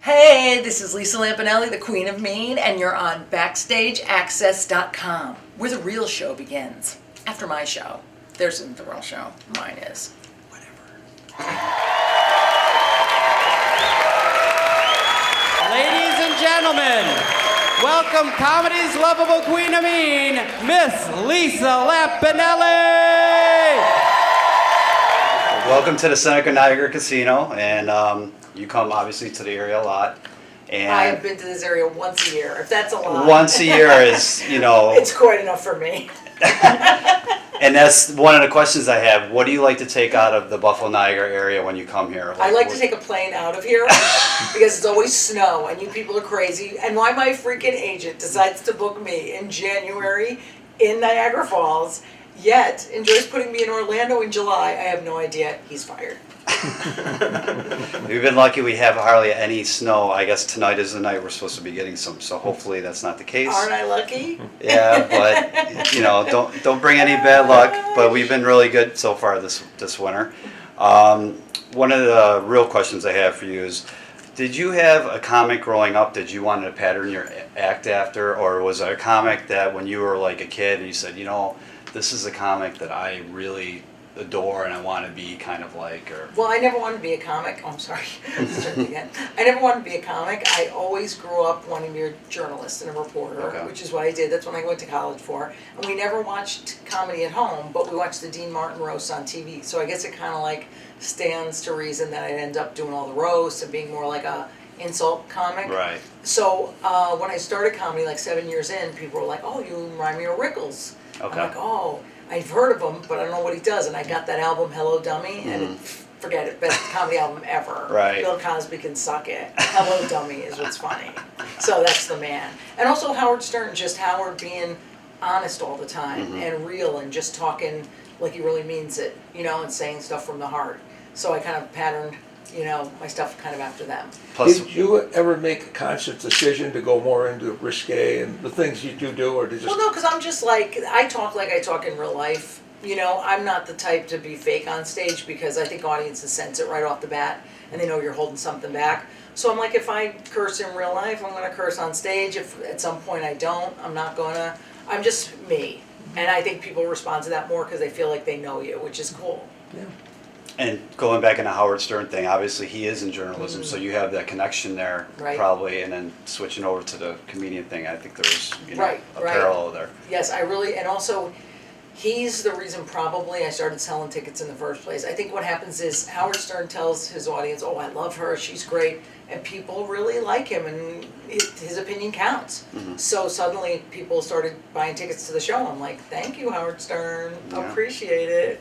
Hey, this is Lisa Lampanelli, the Queen of Mean, and you're on BackstageAxxess.com, where the real show begins. After my show. Theirs isn't the real show. Mine is. Whatever. Ladies and gentlemen, welcome comedy's lovable Queen of Mean, Miss Lisa Lampanelli! Welcome to the Seneca Niagara Casino, and you come obviously to the area a lot. And I have been to this area once a year, if that's a lot. Once a year is, It's quite enough for me. And that's one of the questions I have. What do you like to take out of the Buffalo Niagara area when you come here? I like to take a plane out of here because it's always snow and you people are crazy. And why my freaking agent decides to book me in January in Niagara Falls, yet enjoys putting me in Orlando in July, I have no idea. He's fired. We've been lucky we have hardly any snow. I guess tonight is the night we're supposed to be getting some, so hopefully that's not the case. Aren't I lucky? Yeah, but don't bring any bad luck. But we've been really good so far this winter. One of the real questions I have for you is, did you have a comic growing up that you wanted to pattern your act after, or was it a comic that when you were like a kid and you said, this is a comic that I really adore and I want to be kind of like? Or Well, I never wanted to be a comic. Oh, I'm sorry. Start again. I never wanted to be a comic. I always grew up wanting to be a journalist and a reporter, Okay. which is what I did. That's what I went to college for. And we never watched comedy at home, but we watched the Dean Martin roasts on TV. So I guess it kind of like stands to reason that I'd end up doing all the roasts and being more like a insult comic. Right. So when I started comedy, like 7 years in, people were like, "Oh, you remind me of Rickles." Okay. I'm like, "Oh, I've heard of him, but I don't know what he does." And I got that album, Hello Dummy, and forget it, best comedy album ever. Right. Bill Cosby can suck it. Hello Dummy is what's funny. So that's the man. And also Howard Stern, just Howard being honest all the time and real and just talking like he really means it, and saying stuff from the heart. So I kind of patterned, my stuff kind of after them. Plus, Did you ever make a conscious decision to go more into risque and the things you do, or did you Well, just... no, because I'm just like I talk in real life. I'm not the type to be fake on stage because I think audiences sense it right off the bat and they know you're holding something back. So I'm like, if I curse in real life, I'm going to curse on stage. If at some point I don't, I'm not going to. I'm just me. And I think people respond to that more because they feel like they know you, which is cool. Yeah. and going back in the Howard Stern thing, obviously he is in journalism, so you have that connection there, Right. probably, and then switching over to the comedian thing, I think there's Right, a right. parallel there. Yes, and also, he's the reason probably I started selling tickets in the first place. I think what happens is Howard Stern tells his audience, "Oh, I love her, she's great," and people really like him, and his opinion counts. So suddenly people started buying tickets to the show. I'm like, "Thank you, Howard Stern, Yeah. appreciate it."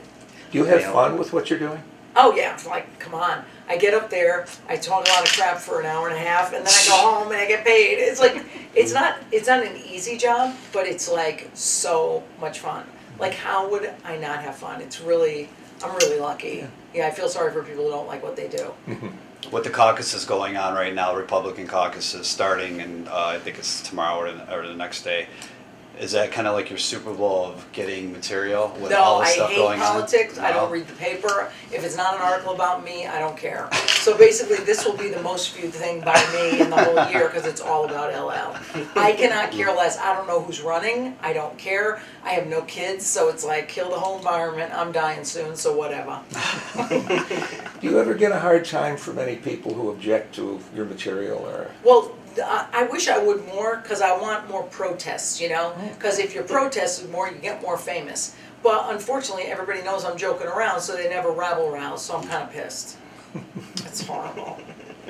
Do you have fun with what you're doing? Oh yeah, it's like, come on. I get up there, I talk a lot of crap for an hour and a half, and then I go home and I get paid. It's like, it's not an easy job, but it's like so much fun. Like, how would I not have fun? I'm really lucky. Yeah, I feel sorry for people who don't like what they do. With the caucus is going on right now, Republican caucus is starting, and I think it's tomorrow or the next day. Is that kind of like your Super Bowl of getting material with No, all the I stuff hate going politics. on? I don't No? read the paper. If it's not an article about me, I don't care. So basically, this will be the most viewed thing by me in the whole year because it's all about LL. I cannot care less. I don't know who's running. I don't care. I have no kids, so it's like, kill the whole environment. I'm dying soon, so whatever. Do you ever get a hard time from any people who object to your material, or... Well, I wish I would more because I want more protests, Because if you protest more, you get more famous. But unfortunately, everybody knows I'm joking around, so they never rabble-rouse, so I'm kind of pissed. It's horrible.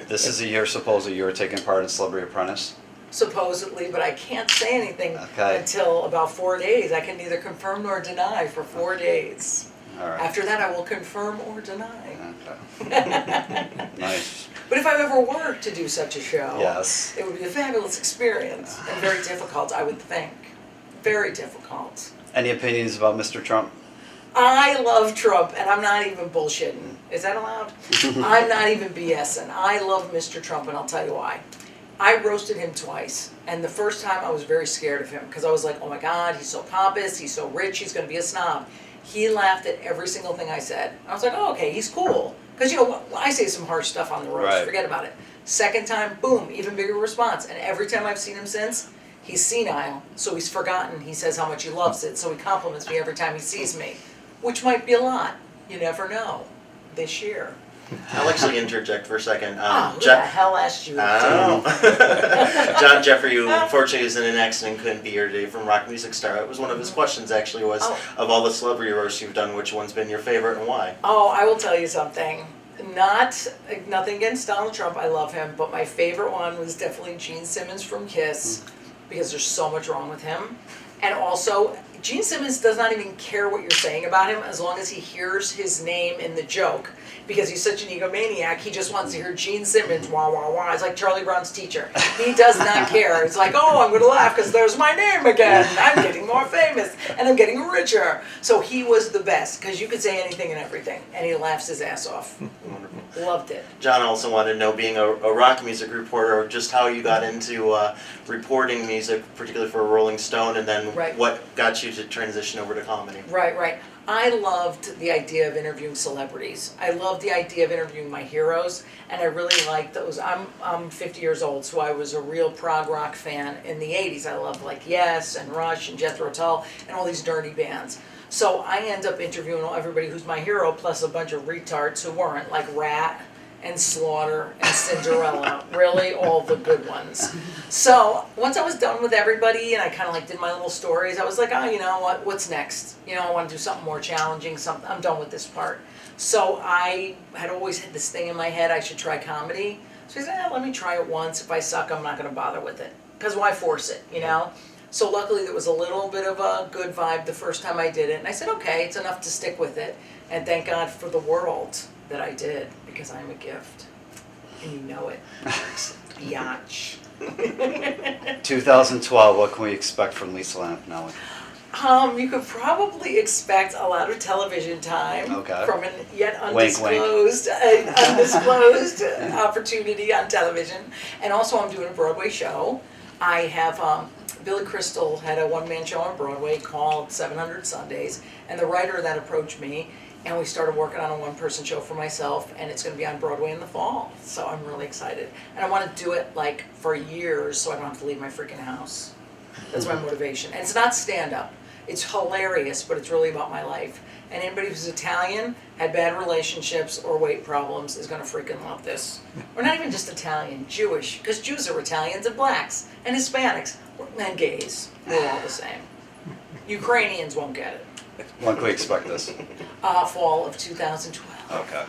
This is the year, supposedly, you were taking part in Celebrity Apprentice. Supposedly, but I can't say anything Okay. until about 4 days. I can neither confirm nor deny for 4 days. All right. After that, I will confirm or deny. Okay. Nice. But if I ever were to do such a show, Yes. it would be a fabulous experience and very difficult, I would think. Very difficult. Any opinions about Mr. Trump? I love Trump, and I'm not even bullshitting. Is that allowed? I'm not even BSing. I love Mr. Trump, and I'll tell you why. I roasted him twice, and the first time I was very scared of him because I was like, oh my God, he's so pompous, he's so rich, he's going to be a snob. He laughed at every single thing I said. I was like, oh, okay, he's cool. Because, I say some harsh stuff on the roast, Right. forget about it. Second time, boom, even bigger response. And every time I've seen him since, he's senile, so he's forgotten. He says how much he loves it, so he compliments me every time he sees me, which might be a lot. You never know. This year. I'll actually interject for a second. Who the hell asked you? John Jeffrey, who unfortunately was in an accident, couldn't be here today, from Rock Music Star. It was one of his questions, actually, was, of all the celebrity roasts you've done, which one's been your favorite and why? Oh, I will tell you something. Nothing against Donald Trump, I love him, but my favorite one was definitely Gene Simmons from Kiss, because there's so much wrong with him. And also, Gene Simmons does not even care what you're saying about him as long as he hears his name in the joke. Because he's such an egomaniac, he just wants to hear Gene Simmons, wah, wah, wah. It's like Charlie Brown's teacher. He does not care. It's like, oh, I'm going to laugh because there's my name again. I'm getting more famous and I'm getting richer. So he was the best because you could say anything and everything. And he laughs his ass off. Wonderful. Loved it. John also wanted to know, being a rock music reporter, just how you got into reporting music, particularly for Rolling Stone, and then what got you to transition over to comedy. Right. I loved the idea of interviewing celebrities. I loved the idea of interviewing my heroes, and I really liked those. I'm 50 years old, so I was a real prog rock fan in the 80s. I loved like Yes and Rush and Jethro Tull and all these dirty bands. So I end up interviewing everybody who's my hero, plus a bunch of retards who weren't, like Rat and Slaughter and Cinderella, really all the good ones. So once I was done with everybody and I kind of like did my little stories, I was like, oh, you know what, what's next? You know, I want to do something more challenging, I'm done with this part. So I had always had this thing in my head, I should try comedy. So I said, let me try it once. If I suck, I'm not going to bother with it. Because why force it, you know? So luckily there was a little bit of a good vibe the first time I did it. And I said, okay, it's enough to stick with it. And thank God for the world that I did, because I am a gift. And you know it. Biatch. 2012, what can we expect from Lisa Lampanelli? You could probably expect a lot of television time from an yet undisclosed, undisclosed opportunity on television. And also I'm doing a Broadway show. I have, Billy Crystal had a one-man show on Broadway called 700 Sundays, and the writer that approached me, and we started working on a one-person show for myself, and it's going to be on Broadway in the fall. So I'm really excited. And I want to do it like for years so I don't have to leave my freaking house. That's my motivation. And it's not stand-up. It's hilarious, but it's really about my life. And anybody who's Italian, had bad relationships, or weight problems is going to freaking love this. We're not even just Italian, Jewish, because Jews are Italians and blacks and Hispanics and gays. We're all the same. Ukrainians won't get it. When can we expect this? Fall of 2012. Okay.